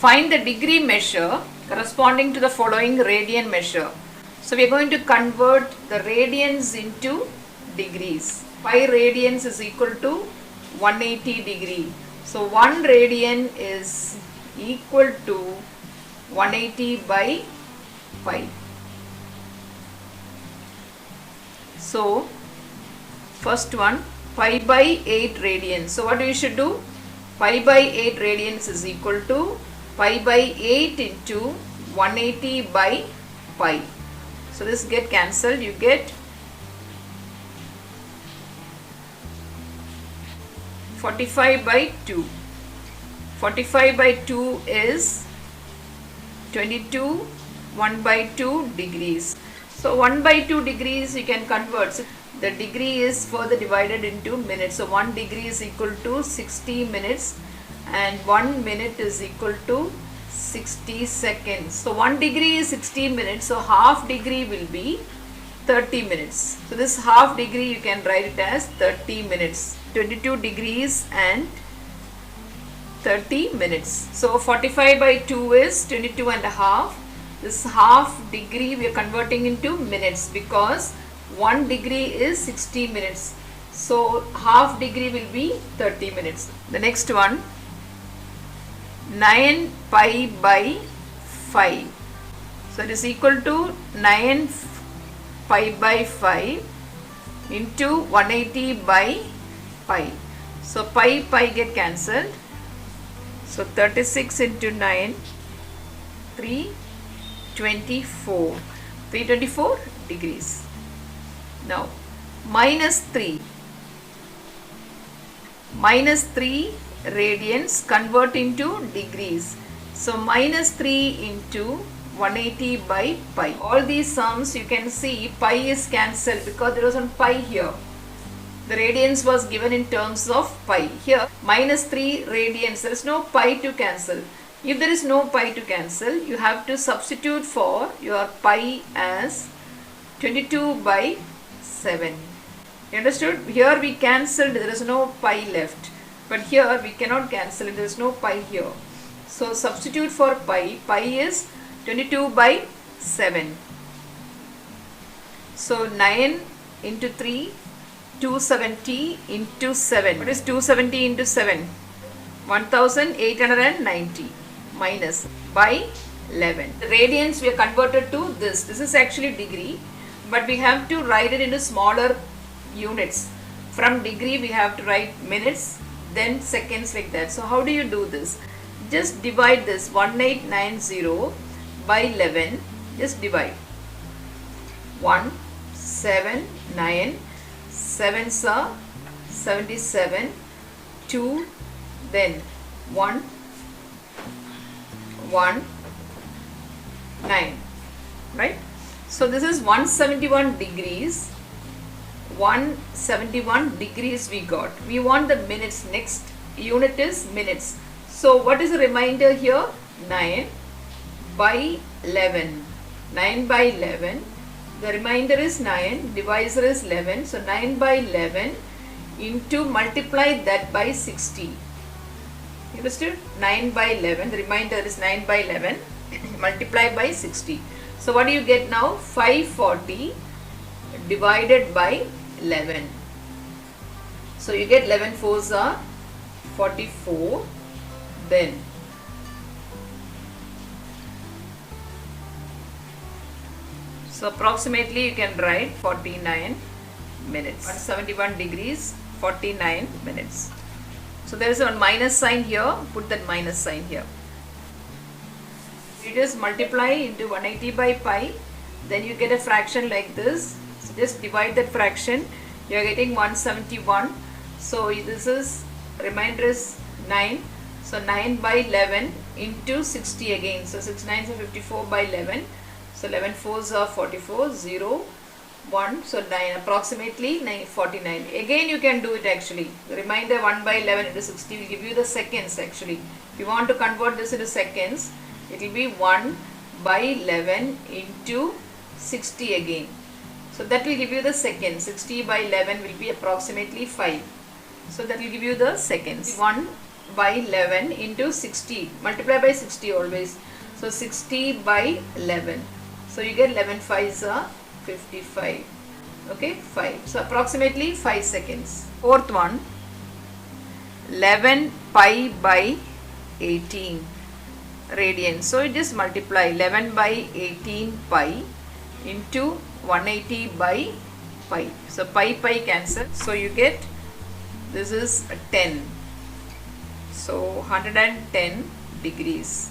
Find the degree measure corresponding to the following radian measure. So we are going to convert the radians into degrees. Pi radians is equal to 180 degree. So 1 radian is equal to 180 by pi. So first one, pi by 8 radians. So what we should do? Pi by 8 radians is equal to pi by 8 into 180 by pi. So this get cancelled. You get 45 by 2. 45 by 2 is 22 1 by 2 degrees. So 1 by 2 degrees you can convert. So the degree is further divided into minutes. So 1 degree is equal to 60 minutes and 1 minute is equal to 60 seconds. So 1 degree is 60 minutes. So half degree will be 30 minutes. So this half degree you can write it as 30 minutes. 22 degrees and 30 minutes. So 45 by 2 is 22 and a half. This half degree we are converting into minutes because 1 degree is 60 minutes. So half degree will be 30 minutes. The next one, 9 pi by 5. So it is equal to 9 pi by 5 into 180 by pi. So pi get cancelled. So 36 into 9, 324. 324 degrees. Now minus 3 radians convert into degrees. So minus 3 into 180 by pi. All these sums you can see pi is cancelled because there was one pi here. The radians was given in terms of pi. Here minus 3 radians, there is no pi to cancel. If there is no pi to cancel, you have to substitute for your pi as 22 by 7. You understood? Here we cancelled, there is no pi left. But here we cannot cancel it, there is no pi here. So substitute for pi. Pi is 22 by 7. So 9 into 3, 270 into 7. What is 270 into 7? 1890 minus by 11. The radians we are converted to this. This is actually degree, but we have to write it into smaller units. From degree we have to write minutes, then seconds, like that. So how do you do this? Just divide this 1890 by 11. Just divide. 1, 7, 9, 7s are 77, 2, then 1, 1, 9, right? So this is 171 degrees. 171 degrees we got. We want the minutes. Next unit is minutes. So what is the remainder here? 9 by 11. 9 by 11. The remainder is 9. Divisor is 11. So 9 by 11 into multiply that by 60. You understood? 9 by 11. The remainder is 9 by 11 multiply by 60. So what do you get now? 540 divided by 11. So you get 11 fours are 44. Then so approximately you can write 49 minutes. 171 degrees, 49 minutes. So there is a minus sign here. Put that minus sign here. You just multiply into 180 by pi. Then you get a fraction like this. So just divide that fraction. You are getting 171. So this is remainder is 9. So 9 by 11 into 60 again. So 6 9s are 54 by 11. So 11 4s are 44. 0, 1. So 9 approximately 49. Again you can do it actually. The remainder 1 by 11 into 60 will give you the seconds actually. If you want to convert this into seconds, it will be 1 by 11 into 60 again. So that will give you the seconds. 60 by 11 will be approximately 5. So that will give you the seconds. 1 by 11 into 60. Multiply by 60 always. So 60 by 11. So you get 11 5s are 55. Okay, 5. So approximately 5 seconds. Fourth one, 11 pi by 18 radians. So you just multiply 11 by 18 pi into 180 by pi. So pi cancel. So you get, this is 10. So 110 degrees.